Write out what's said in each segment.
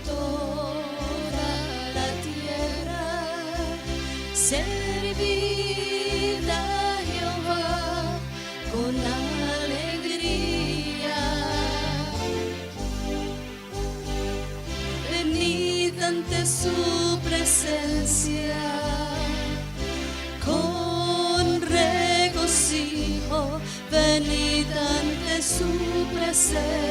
toda la tierra. Servid a Jehová con alegría. Venid ante su presencia con regocijo, venid ante su presencia.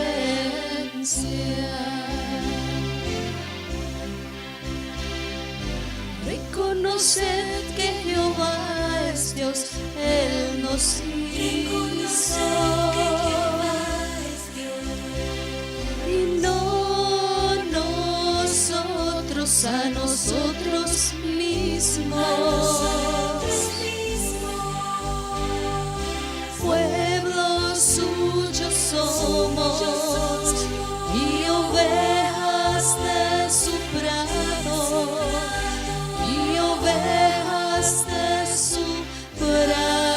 Reconoced que Jehová es Dios, Él nos hizo. Y no nosotros a nosotros mismos. Pueblo suyo somos y ovejas de su prado, y ovejas de su prado.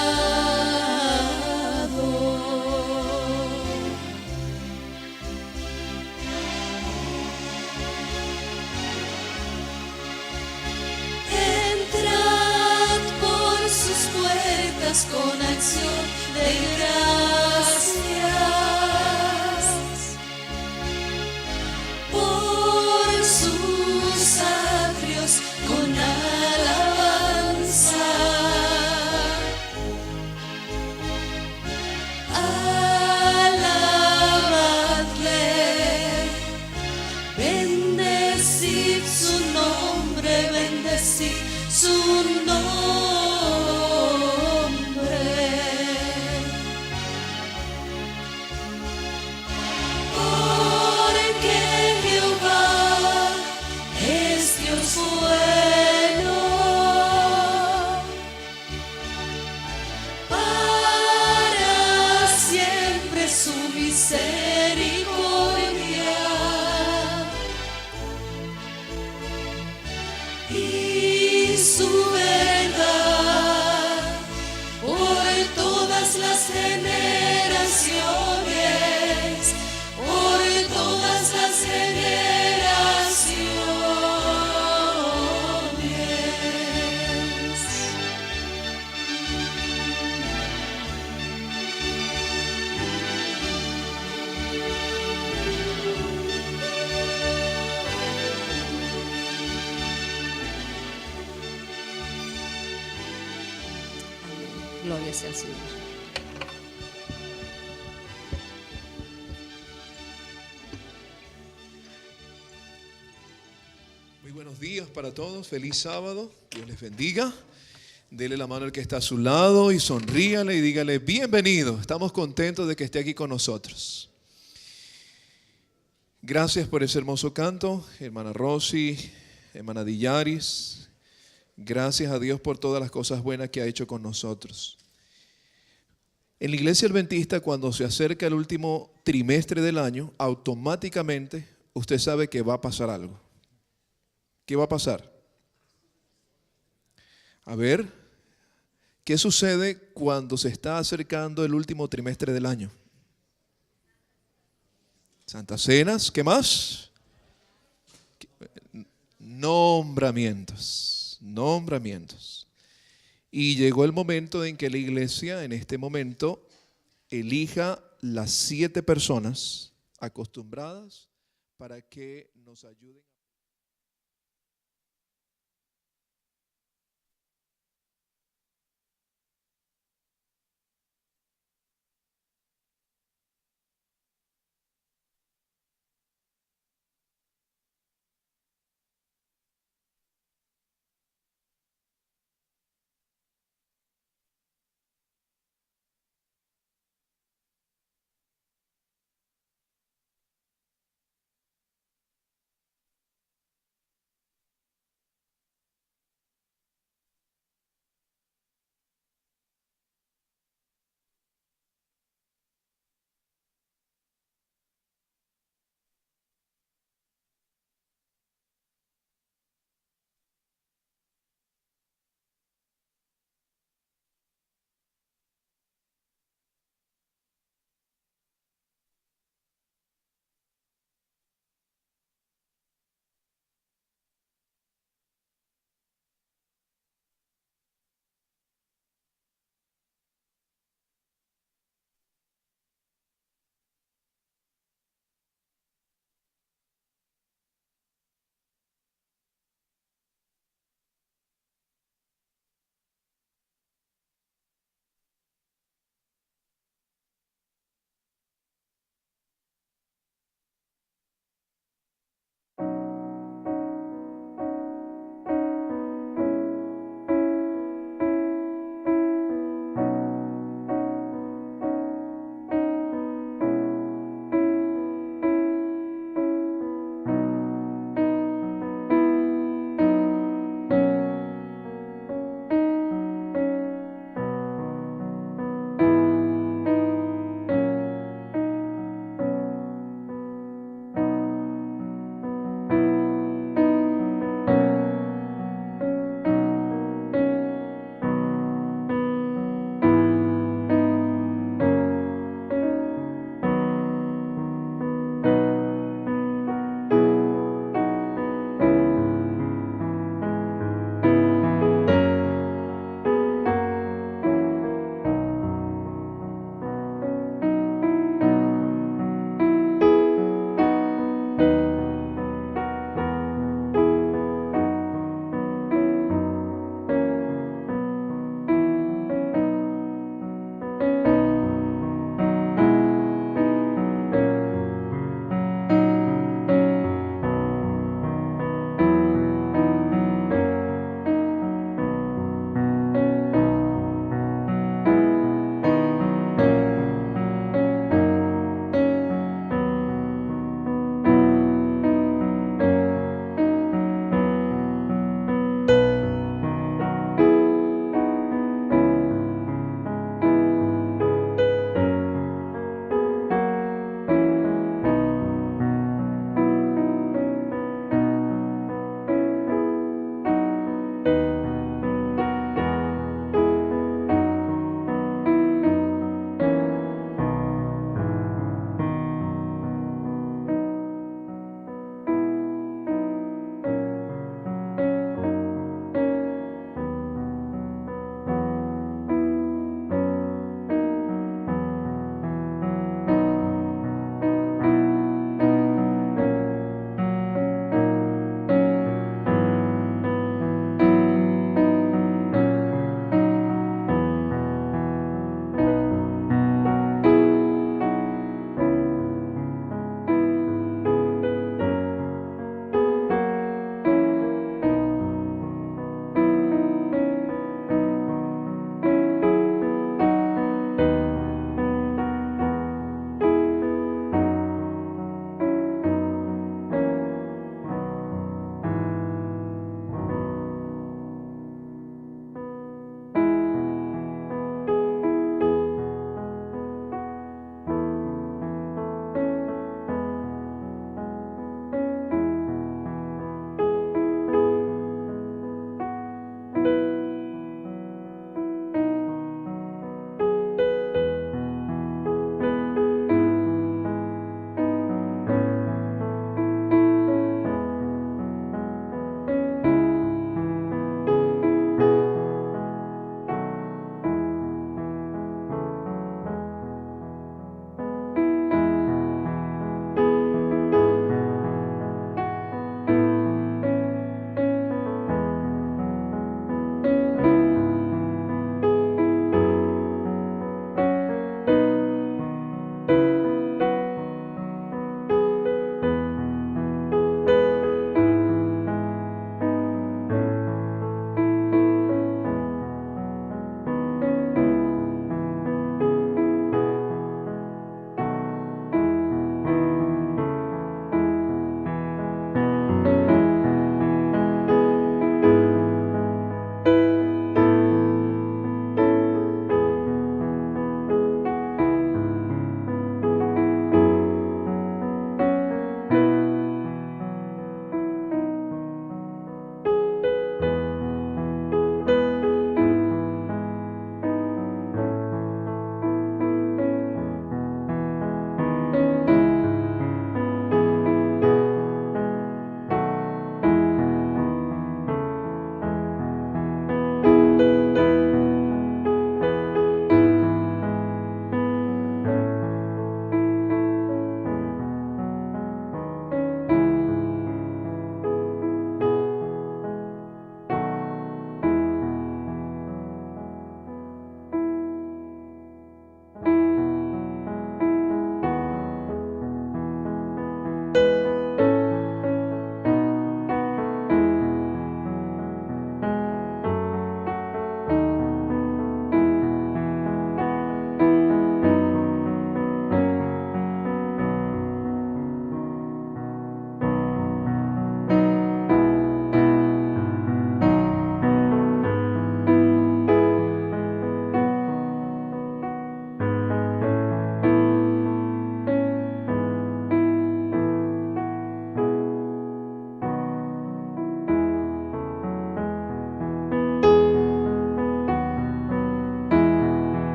Entrad por sus puertas con acción de gracias, por sus atrios con alabanza. Alabadle, bendecid su nombre, bendecid su nombre. Porque Jehová es Dios bueno, para siempre su misericordia, y su verdad por todas las generaciones, por todas las generaciones. Gloria sea al Señor. Muy buenos días para todos, feliz sábado, Dios les bendiga. Dele la mano al que está a su lado y sonríale y dígale bienvenido. Estamos contentos de que esté aquí con nosotros. Gracias por ese hermoso canto, hermana Rosy, hermana Dillaris. Gracias a Dios por todas las cosas buenas que ha hecho con nosotros. En la iglesia adventista, cuando se acerca el último trimestre del año, automáticamente usted sabe que va a pasar algo. ¿Qué va a pasar? A ver, ¿qué sucede cuando se está acercando el último trimestre del año? Santas cenas, ¿qué más? Nombramientos. Y llegó el momento en que la iglesia, en este momento, elija las 7 personas acostumbradas para que nos ayuden.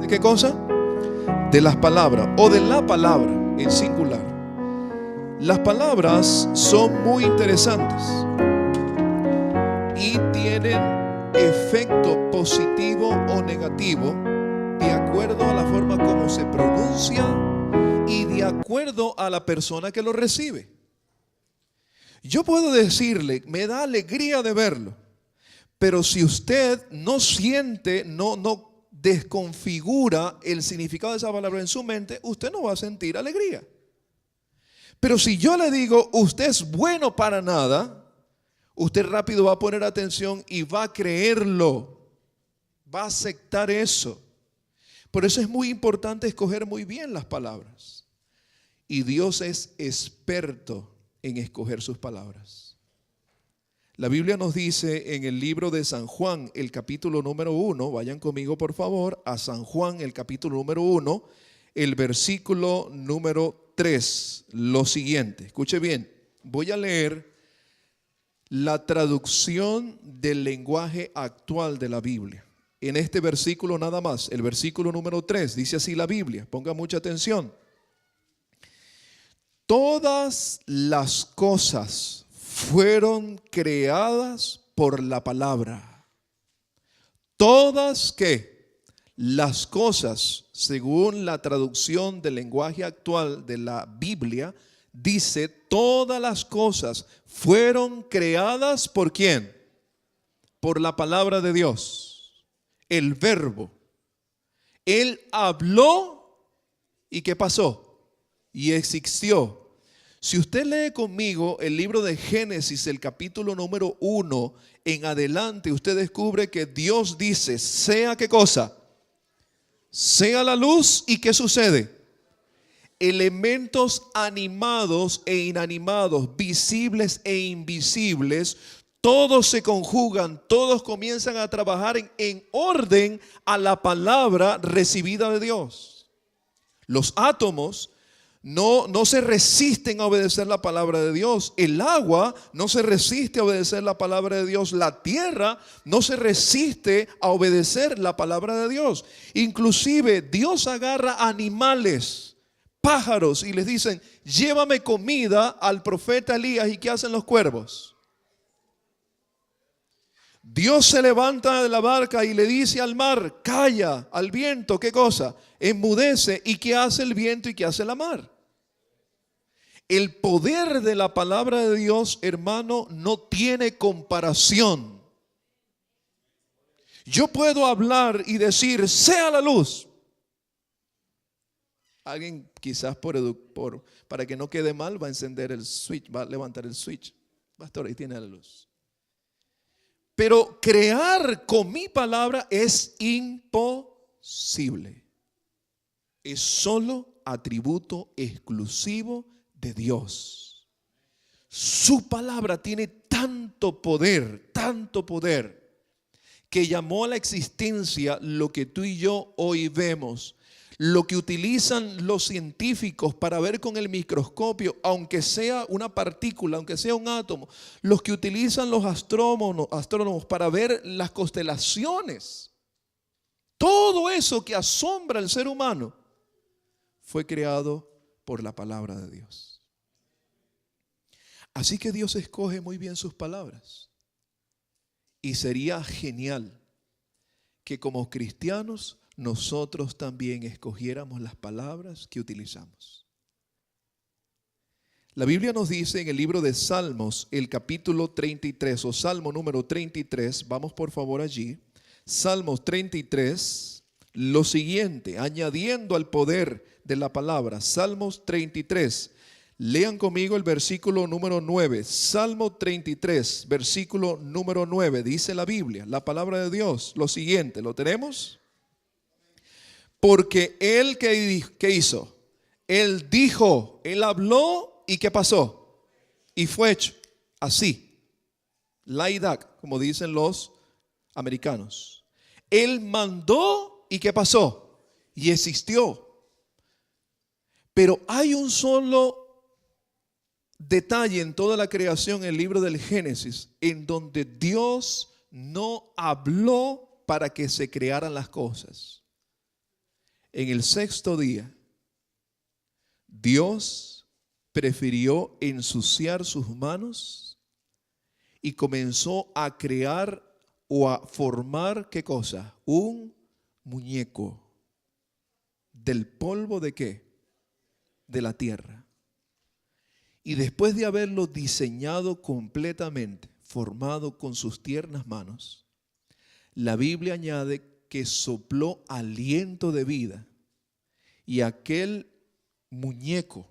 ¿qué cosa? De las palabras o de la palabra en singular. Las palabras son muy interesantes y tienen efecto positivo o negativo de acuerdo a la forma como se pronuncia y de acuerdo a la persona que lo recibe. Yo puedo decirle, me da alegría de verlo, pero si usted no siente, no desconfigura el significado de esa palabra en su mente, usted no va a sentir alegría. Pero si yo le digo, usted es bueno para nada, usted rápido va a poner atención y va a creerlo, va a aceptar eso. Por eso es muy importante escoger muy bien las palabras. Y Dios es experto en escoger sus palabras. La Biblia nos dice en el libro de San Juan, el capítulo número 1, vayan conmigo por favor a San Juan, el capítulo número 1, el versículo número 3, lo siguiente. Escuche bien, voy a leer la traducción del lenguaje actual de la Biblia. En este versículo nada más, el versículo número 3, dice así la Biblia, ponga mucha atención. Todas las cosas fueron creadas por la palabra. Todas, ¿qué? Las cosas, según la traducción del lenguaje actual de la Biblia, dice, todas las cosas fueron creadas ¿por quién? Por la palabra de Dios, el verbo. Él habló y ¿qué pasó? Y existió. Si usted lee conmigo el libro de Génesis, el capítulo número 1, en adelante usted descubre que Dios dice, sea ¿qué cosa? Sea la luz y ¿qué sucede? Elementos animados e inanimados, visibles e invisibles, todos se conjugan, todos comienzan a trabajar en orden a la palabra recibida de Dios. Los átomos no se resisten a obedecer la palabra de Dios. El agua no se resiste a obedecer la palabra de Dios. La tierra no se resiste a obedecer la palabra de Dios. Inclusive Dios agarra animales, pájaros, y les dicen, llévame comida al profeta Elías. ¿Y qué hacen los cuervos? Dios se levanta de la barca y le dice al mar, calla, al viento, ¿qué cosa? Enmudece. ¿Y qué hace el viento y qué hace la mar? El poder de la palabra de Dios, hermano, no tiene comparación. Yo puedo hablar y decir, sea la luz. Alguien quizás para que no quede mal va a encender el switch, va a levantar el switch. Pastor, ahí tiene la luz. Pero crear con mi palabra es imposible. Es solo atributo exclusivo de Dios. Su palabra tiene tanto poder, que llamó a la existencia lo que tú y yo hoy vemos. Lo que utilizan los científicos para ver con el microscopio, aunque sea una partícula, aunque sea un átomo, los que utilizan los astrónomos para ver las constelaciones, todo eso que asombra al ser humano fue creado por la palabra de Dios. Así que Dios escoge muy bien sus palabras. Y sería genial que como cristianos nosotros también escogiéramos las palabras que utilizamos. La Biblia nos dice en el libro de Salmos, el capítulo 33 o Salmo número 33, vamos por favor allí, Salmos 33, lo siguiente, añadiendo al poder de la palabra, Salmos 33, lean conmigo el versículo número 9, Salmo 33, versículo número 9, dice la Biblia, la palabra de Dios, lo siguiente, ¿lo tenemos? Porque él, ¿qué hizo? Él dijo, él habló y ¿qué pasó? Y fue hecho así. Laidak, como dicen los americanos. Él mandó y ¿qué pasó? Y existió. Pero hay un solo detalle en toda la creación, en el libro del Génesis, en donde Dios no habló para que se crearan las cosas. En el sexto día, Dios prefirió ensuciar sus manos y comenzó a crear o a formar, ¿qué cosa? Un muñeco. ¿Del polvo de qué? De la tierra. Y después de haberlo diseñado completamente, formado con sus tiernas manos, la Biblia añade que sopló aliento de vida y aquel muñeco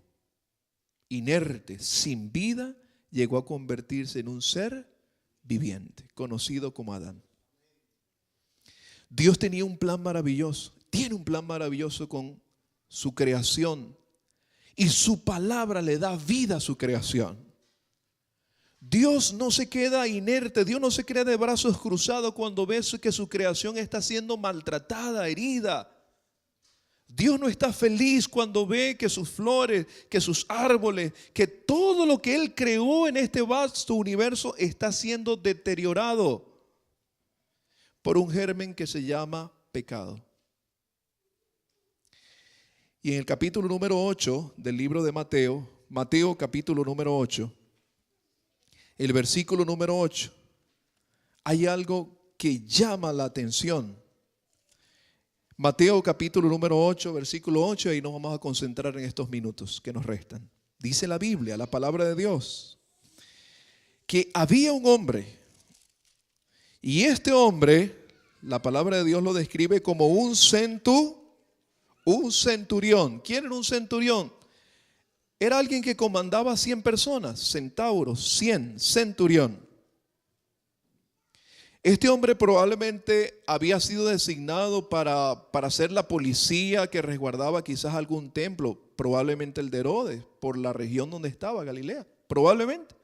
inerte, sin vida, llegó a convertirse en un ser viviente, conocido como Adán. Dios tenía un plan maravilloso, tiene un plan maravilloso con su creación y su palabra le da vida a su creación. Dios no se queda inerte, Dios no se queda de brazos cruzados cuando ve que su creación está siendo maltratada, herida. Dios no está feliz cuando ve que sus flores, que sus árboles, que todo lo que Él creó en este vasto universo está siendo deteriorado por un germen que se llama pecado. Y en el capítulo número 8 del libro de Mateo, Mateo capítulo número 8, el versículo número 8, hay algo que llama la atención. Mateo capítulo número 8, versículo 8, ahí nos vamos a concentrar en estos minutos que nos restan. Dice la Biblia, la palabra de Dios, que había un hombre, y este hombre, la palabra de Dios lo describe como un centurión. ¿Quién era un centurión? Era alguien que comandaba 100 personas, centauros, 100, centurión. Este hombre probablemente había sido designado para ser la policía que resguardaba quizás algún templo, probablemente el de Herodes, por la región donde estaba, Galilea, probablemente.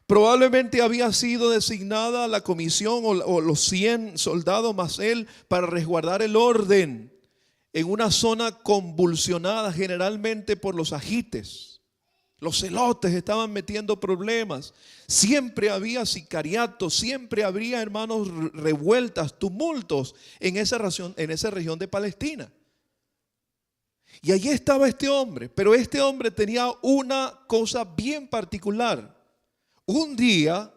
Probablemente había sido designada la comisión o los 100 soldados más él para resguardar el orden en una zona convulsionada generalmente por los agites. Los celotes estaban metiendo problemas. Siempre había sicariatos, siempre habría, hermanos, revueltas, tumultos en esa región de Palestina. Y allí estaba este hombre, pero este hombre tenía una cosa bien particular. Un día,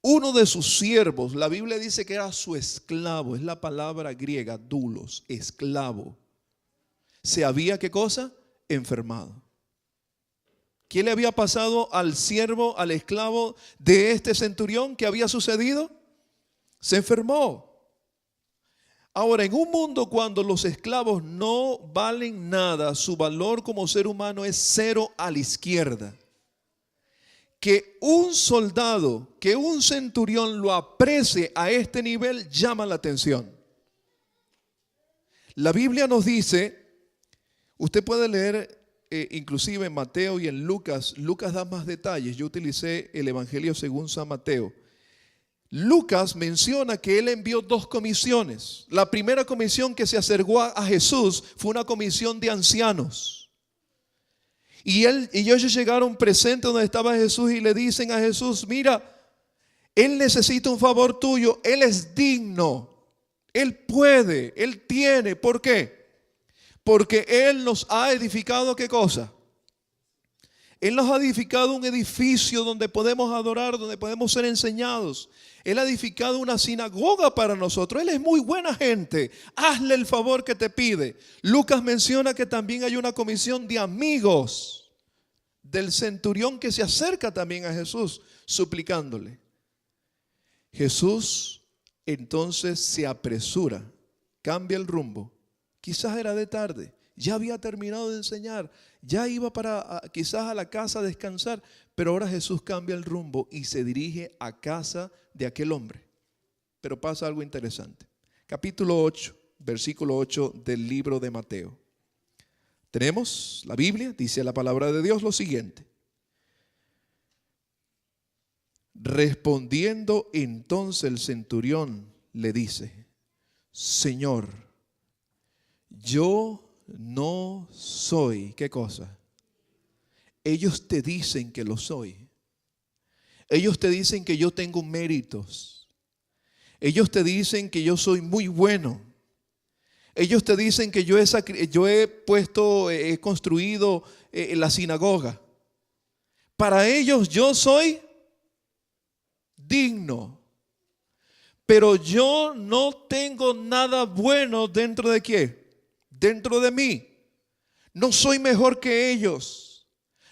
uno de sus siervos, la Biblia dice que era su esclavo, es la palabra griega, doulos, esclavo. Se había, ¿qué cosa? Enfermado. ¿Qué le había pasado al siervo, al esclavo de este centurión? ¿Qué había sucedido? Se enfermó. Ahora, en un mundo cuando los esclavos no valen nada, su valor como ser humano es cero a la izquierda. Que un soldado, que un centurión lo aprecie a este nivel llama la atención. La Biblia nos dice, usted puede leer inclusive en Mateo y en Lucas. Lucas da más detalles. Yo utilicé el Evangelio según San Mateo. Lucas menciona que él envió 2 comisiones. La primera comisión que se acercó a Jesús fue una comisión de ancianos. Y ellos llegaron presentes donde estaba Jesús y le dicen a Jesús, mira, él necesita un favor tuyo, él es digno, él puede, él tiene. ¿Por qué? Porque Él nos ha edificado, ¿qué cosa? Él nos ha edificado un edificio donde podemos adorar, donde podemos ser enseñados. Él ha edificado una sinagoga para nosotros. Él es muy buena gente. Hazle el favor que te pide. Lucas menciona que también hay una comisión de amigos del centurión que se acerca también a Jesús, suplicándole. Jesús entonces se apresura, cambia el rumbo. Quizás era de tarde, ya había terminado de enseñar, ya iba quizás a la casa a descansar, pero ahora Jesús cambia el rumbo y se dirige a casa de aquel hombre. Pero pasa algo interesante. Capítulo 8, versículo 8 del libro de Mateo. Tenemos la Biblia, dice la palabra de Dios lo siguiente. Respondiendo entonces el centurión le dice, Señor, yo no soy, ¿qué cosa? Ellos te dicen que lo soy. Ellos te dicen que yo tengo méritos. Ellos te dicen que yo soy muy bueno. Ellos te dicen que he construido la sinagoga. Para ellos yo soy digno. Pero yo no tengo nada bueno dentro de ¿qué? Dentro de mí. No soy mejor que ellos.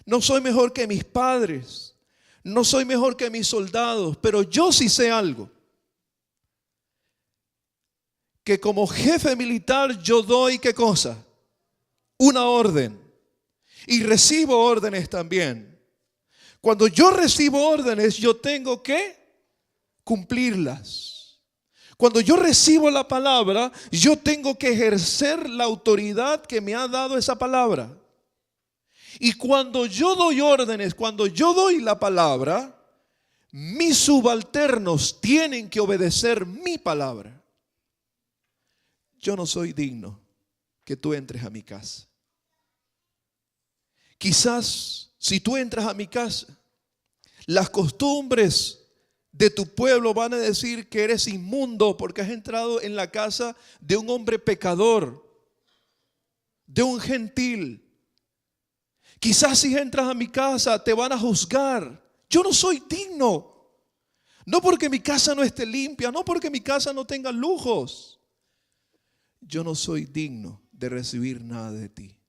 No soy mejor que mis padres. No soy mejor que mis soldados. Pero yo sí sé algo. Que como jefe militar yo doy ¿qué cosa? Una orden. Y recibo órdenes también. Cuando yo recibo órdenes, yo tengo que cumplirlas. Cuando yo recibo la palabra, yo tengo que ejercer la autoridad que me ha dado esa palabra. Y cuando yo doy órdenes, cuando yo doy la palabra, mis subalternos tienen que obedecer mi palabra. Yo no soy digno que tú entres a mi casa. Quizás si tú entras a mi casa, las costumbres de tu pueblo van a decir que eres inmundo porque has entrado en la casa de un hombre pecador, de un gentil. Quizás si entras a mi casa te van a juzgar. Yo no soy digno. No porque mi casa no esté limpia, no porque mi casa no tenga lujos. Yo no soy digno de recibir nada de ti.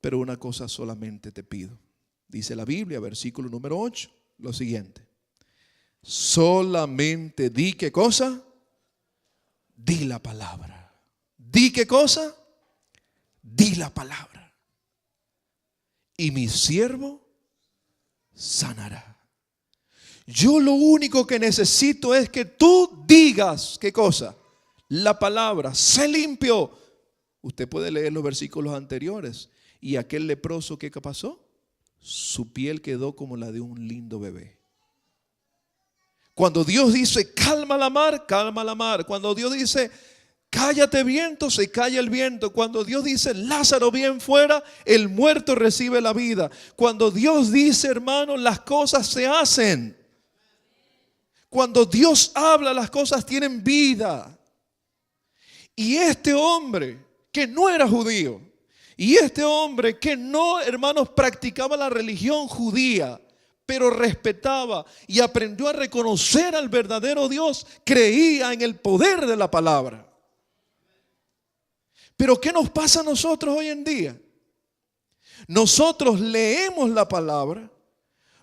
Pero una cosa solamente te pido. Dice la Biblia, versículo número 8, lo siguiente. Solamente di ¿qué cosa? Di la palabra. ¿Di qué cosa? Di la palabra. Y mi siervo sanará. Yo lo único que necesito es que tú digas ¿qué cosa? La palabra. Sé limpio. Usted puede leer los versículos anteriores. ¿Y aquel leproso qué pasó? Su piel quedó como la de un lindo bebé. Cuando Dios dice calma la mar, calma la mar. Cuando Dios dice cállate viento, se calla el viento. Cuando Dios dice Lázaro bien fuera, el muerto recibe la vida. Cuando Dios dice, hermano, las cosas se hacen. Cuando Dios habla, las cosas tienen vida. Y este hombre que no era judío, y este hombre que no, hermanos, practicaba la religión judía, pero respetaba y aprendió a reconocer al verdadero Dios, creía en el poder de la palabra. Pero ¿qué nos pasa a nosotros hoy en día? Nosotros leemos la palabra,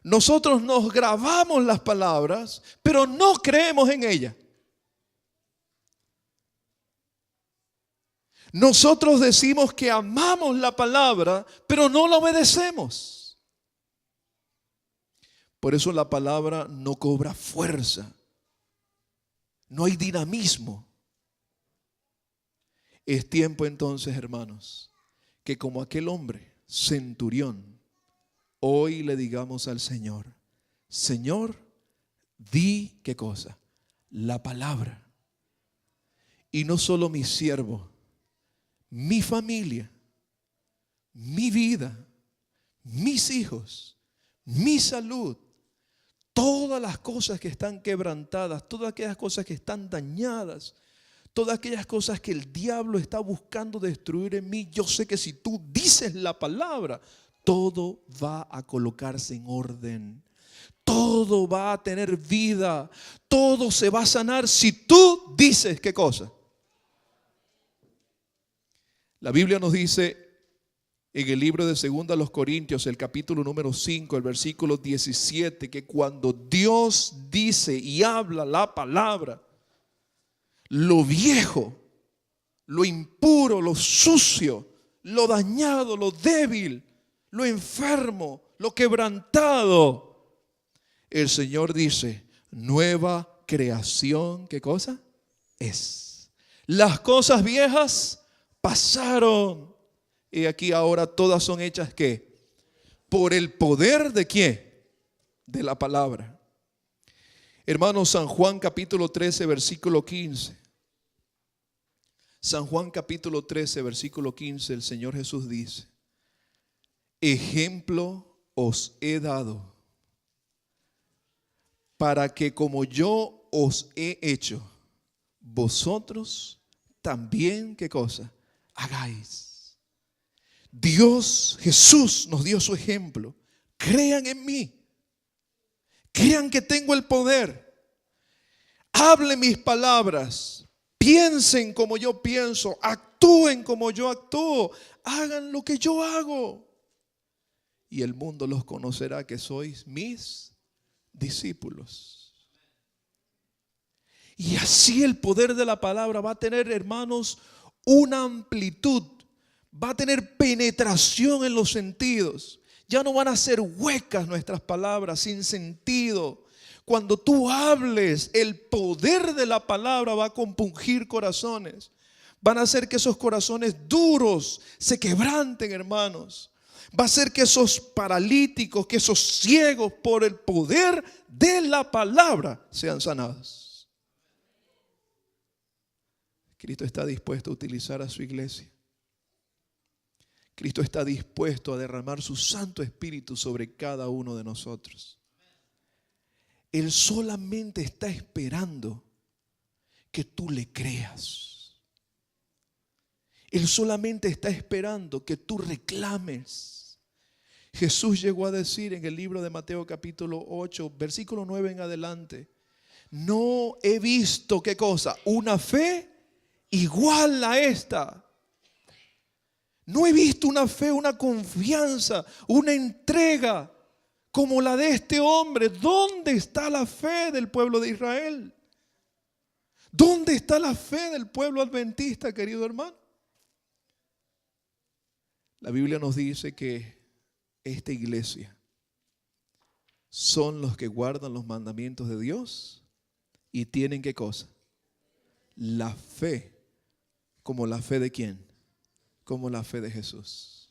nosotros nos grabamos las palabras, pero no creemos en ella. Nosotros decimos que amamos la palabra, pero no la obedecemos. Por eso la palabra no cobra fuerza. No hay dinamismo. Es tiempo entonces, hermanos, que como aquel hombre centurión, hoy le digamos al Señor, Señor, di ¿qué cosa? La palabra. Y no solo mi siervo, mi familia, mi vida, mis hijos, mi salud, todas las cosas que están quebrantadas, todas aquellas cosas que están dañadas, todas aquellas cosas que el diablo está buscando destruir en mí, yo sé que si tú dices la palabra, todo va a colocarse en orden. Todo va a tener vida. Todo se va a sanar si tú dices ¿qué cosa? La Biblia nos dice en el libro de 2 Corintios, el capítulo número 5, el versículo 17, que cuando Dios dice y habla la palabra, lo viejo, lo impuro, lo sucio, lo dañado, lo débil, lo enfermo, lo quebrantado, el Señor dice, nueva creación, ¿qué cosa? Es. Las cosas viejas pasaron. Y aquí ahora todas son hechas ¿qué? Por el poder de ¿quién? De la palabra. Hermanos, San Juan capítulo 13, versículo 15. San Juan capítulo 13, versículo 15, el Señor Jesús dice, ejemplo os he dado para que como yo os he hecho, vosotros también, ¿qué cosa? Hagáis. Dios, Jesús nos dio su ejemplo. Crean en mí. Crean que tengo el poder. Hablen mis palabras. Piensen como yo pienso. Actúen como yo actúo. Hagan lo que yo hago. Y el mundo los conocerá que sois mis discípulos. Y así el poder de la palabra va a tener, hermanos, una amplitud. Va a tener penetración en los sentidos. Ya no van a ser huecas nuestras palabras, sin sentido. Cuando tú hables, el poder de la palabra va a compungir corazones. Van a hacer que esos corazones duros se quebranten, hermanos. Va a hacer que esos paralíticos, que esos ciegos, por el poder de la palabra, sean sanados. Cristo está dispuesto a utilizar a su iglesia. Cristo está dispuesto a derramar su Santo Espíritu sobre cada uno de nosotros. Él solamente está esperando que tú le creas. Él solamente está esperando que tú reclames. Jesús llegó a decir en el libro de Mateo capítulo 8, versículo 9 en adelante: no he visto, ¿qué cosa? Una fe igual a esta. No he visto una fe, una confianza, una entrega como la de este hombre. ¿Dónde está la fe del pueblo de Israel? ¿Dónde está la fe del pueblo adventista, querido hermano? La Biblia nos dice que esta iglesia son los que guardan los mandamientos de Dios y tienen, ¿qué cosa? La fe. ¿Como la fe de quién? Como la fe de Jesús.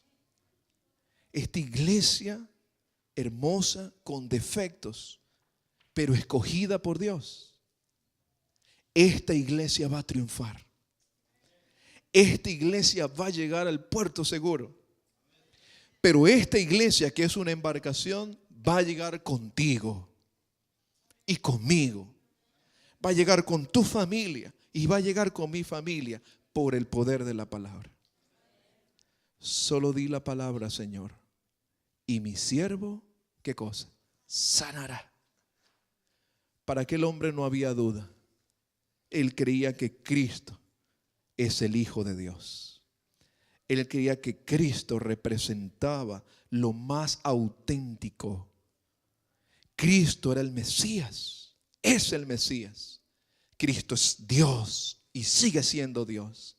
Esta iglesia hermosa, con defectos, pero escogida por Dios. Esta iglesia va a triunfar. Esta iglesia va a llegar al puerto seguro. Pero esta iglesia, que es una embarcación, va a llegar contigo y conmigo. Va a llegar con tu familia y va a llegar con mi familia por el poder de la palabra. Solo di la palabra, Señor, y mi siervo, ¿qué cosa? Sanará. Para aquel hombre no había duda. Él creía que Cristo es el Hijo de Dios. Él creía que Cristo representaba lo más auténtico. Cristo era el Mesías, es el Mesías. Cristo es Dios y sigue siendo Dios.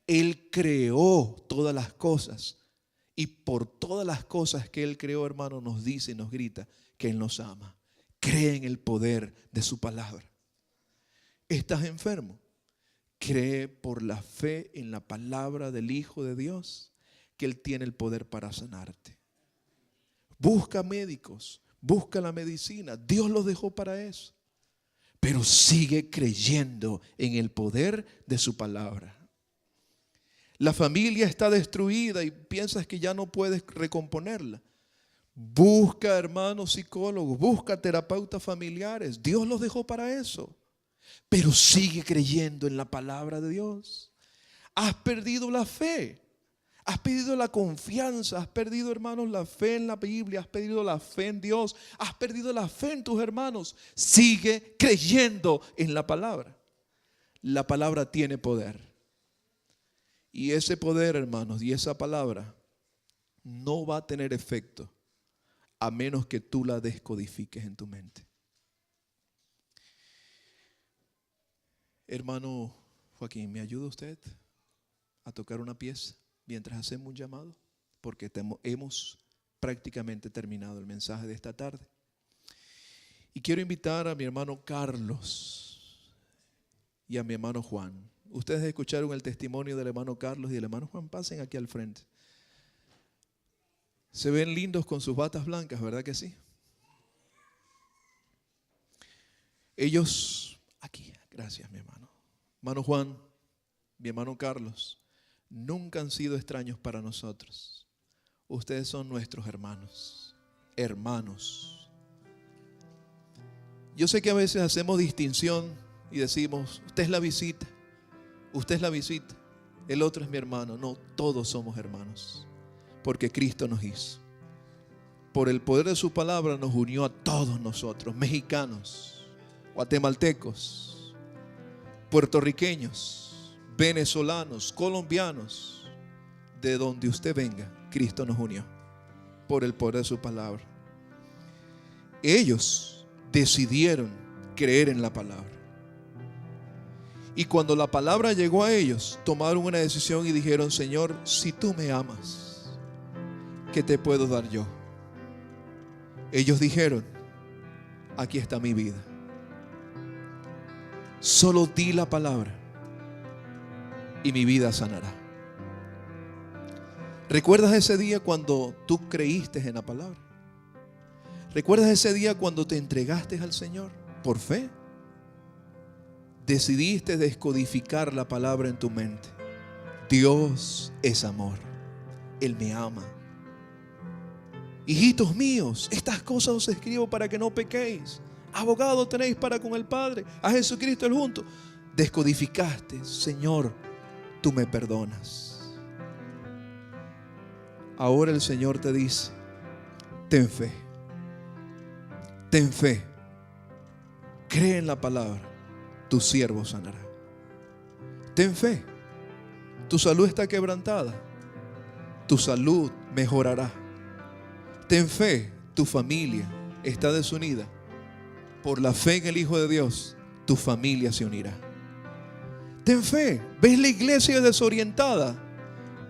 Él creó todas las cosas y por todas las cosas que Él creó, hermano, nos dice y nos grita que Él nos ama. Cree en el poder de su palabra. ¿Estás enfermo? Cree por la fe en la palabra del Hijo de Dios que Él tiene el poder para sanarte. Busca médicos, busca la medicina. Dios los dejó para eso. Pero sigue creyendo en el poder de su palabra. La familia está destruida y piensas que ya no puedes recomponerla. Busca hermanos psicólogos, busca terapeutas familiares. Dios los dejó para eso. Pero sigue creyendo en la palabra de Dios. Has perdido la fe. Has perdido la confianza. Has perdido, hermanos, la fe en la Biblia. Has perdido la fe en Dios. Has perdido la fe en tus hermanos. Sigue creyendo en la palabra. La palabra tiene poder. Y ese poder, hermanos, y esa palabra no va a tener efecto a menos que tú la descodifiques en tu mente. Hermano Joaquín, ¿me ayuda usted a tocar una pieza mientras hacemos un llamado? Porque hemos prácticamente terminado el mensaje de esta tarde. Y quiero invitar a mi hermano Carlos y a mi hermano Juan. Ustedes escucharon el testimonio del hermano Carlos y del hermano Juan. Pasen aquí al frente. Se ven lindos con sus batas blancas, ¿verdad que sí? Ellos, aquí, gracias mi hermano. Hermano Juan, mi hermano Carlos, nunca han sido extraños para nosotros. Ustedes son nuestros hermanos. Hermanos. Yo sé que a veces hacemos distinción y decimos, usted es la visita. usted es la visita, el otro es mi hermano. No, todos somos hermanos, porque Cristo nos hizo. Por el poder de su palabra nos unió a todos nosotros, mexicanos, guatemaltecos, puertorriqueños, venezolanos, colombianos, de donde usted venga, Cristo nos unió por el poder de su palabra. Ellos decidieron creer en la palabra. Y cuando la palabra llegó a ellos, tomaron una decisión y dijeron: Señor, si tú me amas, ¿qué te puedo dar yo? Ellos dijeron: aquí está mi vida. Solo di la palabra y mi vida sanará. ¿Recuerdas ese día cuando tú creíste en la palabra? ¿Recuerdas ese día cuando te entregaste al Señor por fe? Decidiste descodificar la palabra en tu mente. Dios es amor. Él me ama. Hijitos míos, estas cosas os escribo para que no pequéis. Abogado tenéis para con el Padre, a Jesucristo el junto. Descodificaste: Señor, tú me perdonas. Ahora el Señor te dice: ten fe. Ten fe. Cree en la palabra. Tu siervo sanará. Ten fe. Tu salud está quebrantada. Tu salud mejorará. Ten fe. Tu familia está desunida. Por la fe en el Hijo de Dios, tu familia se unirá. Ten fe. ¿Ves la iglesia desorientada?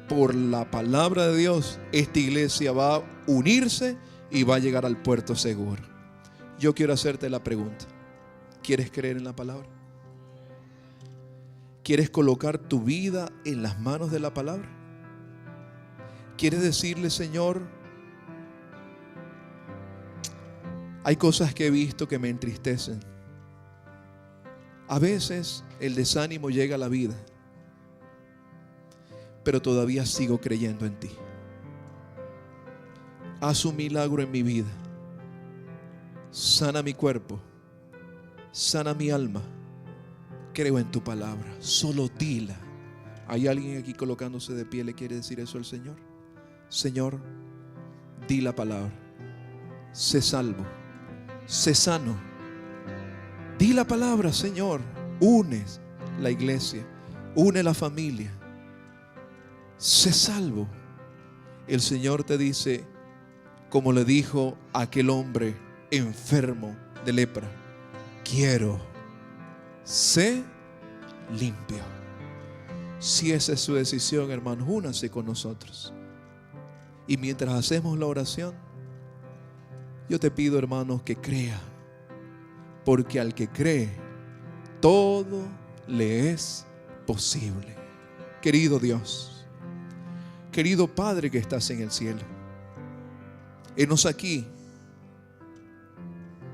Por la palabra de Dios, esta iglesia va a unirse y va a llegar al puerto seguro. Yo quiero hacerte la pregunta: ¿quieres creer en la palabra? ¿Quieres colocar tu vida en las manos de la palabra? ¿Quieres decirle: Señor, hay cosas que he visto que me entristecen? A veces el desánimo llega a la vida, pero todavía sigo creyendo en ti. Haz un milagro en mi vida. Sana mi cuerpo, sana mi alma. Creo en tu palabra, solo dila. ¿Hay alguien aquí colocándose de pie? ¿Le quiere decir eso al Señor? Señor, di la palabra. Sé salvo, sé sano. Di la palabra, Señor. Une la iglesia, une la familia. Sé salvo. El Señor te dice, como le dijo a aquel hombre enfermo de lepra: quiero, sé limpio. Si esa es su decisión, hermanos, únanse con nosotros. Y mientras hacemos la oración, yo te pido, hermanos, que crea, porque al que cree, todo le es posible. Querido Dios, querido Padre que estás en el cielo, henos aquí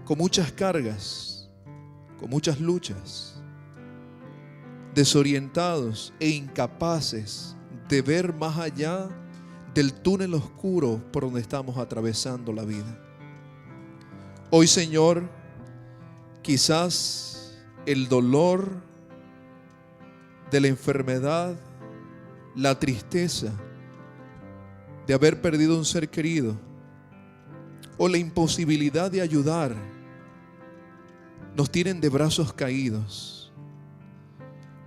con muchas cargas, con muchas luchas, desorientados e incapaces de ver más allá del túnel oscuro por donde estamos atravesando la vida. Hoy, Señor, quizás el dolor de la enfermedad, la tristeza de haber perdido un ser querido, o la imposibilidad de ayudar, nos tienen de brazos caídos.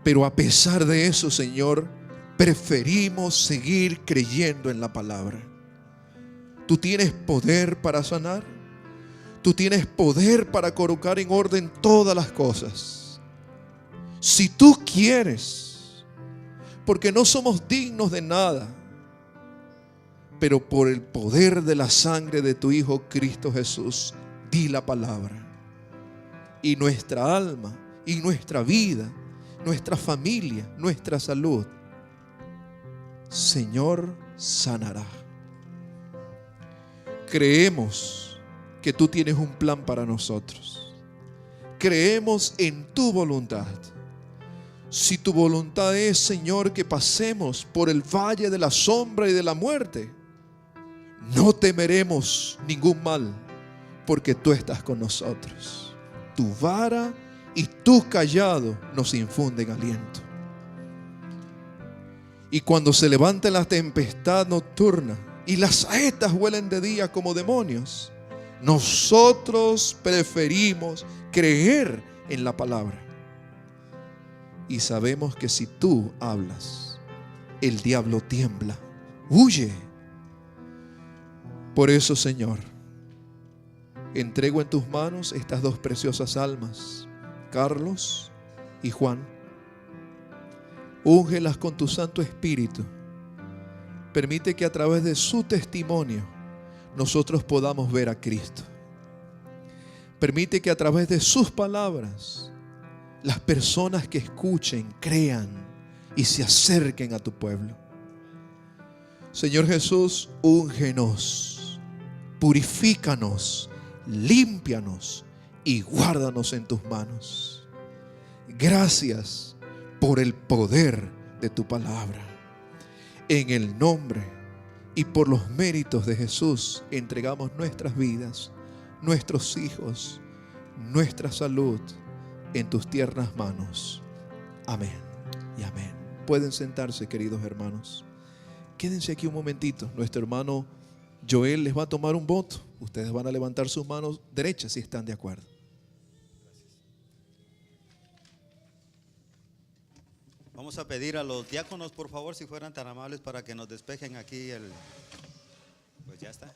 Pero a pesar de eso, Señor, preferimos seguir creyendo en la palabra. Tú tienes poder para sanar. Tú tienes poder para colocar en orden todas las cosas. Si tú quieres, porque no somos dignos de nada, pero por el poder de la sangre de tu Hijo Cristo Jesús, di la palabra. Y nuestra alma, y nuestra vida, nuestra familia, nuestra salud, Señor, sanará. Creemos que tú tienes un plan para nosotros. Creemos en tu voluntad. Si tu voluntad es, Señor, que pasemos por el valle de la sombra y de la muerte, no temeremos ningún mal, porque tú estás con nosotros. Tu vara y tu cayado nos infunden aliento. Y cuando se levanta la tempestad nocturna y las saetas huelen de día como demonios, nosotros preferimos creer en la palabra. Y sabemos que si tú hablas, el diablo tiembla, huye. Por eso, Señor, entrego en tus manos estas dos preciosas almas, Carlos y Juan. Úngelas con tu Santo Espíritu. Permite que a través de su testimonio nosotros podamos ver a Cristo. Permite que a través de sus palabras las personas que escuchen, crean y se acerquen a tu pueblo. Señor Jesús, úngenos, purifícanos, límpianos y guárdanos en tus manos. Gracias por el poder de tu palabra. En el nombre y por los méritos de Jesús entregamos nuestras vidas, nuestros hijos, nuestra salud en tus tiernas manos. Amén y amén. Pueden sentarse, queridos hermanos. Quédense aquí un momentito. Nuestro hermano Joel les va a tomar un voto. Ustedes van a levantar sus manos derechas si están de acuerdo. Vamos a pedir a los diáconos, por favor, si fueran tan amables, para que nos despejen aquí el... Pues ya está.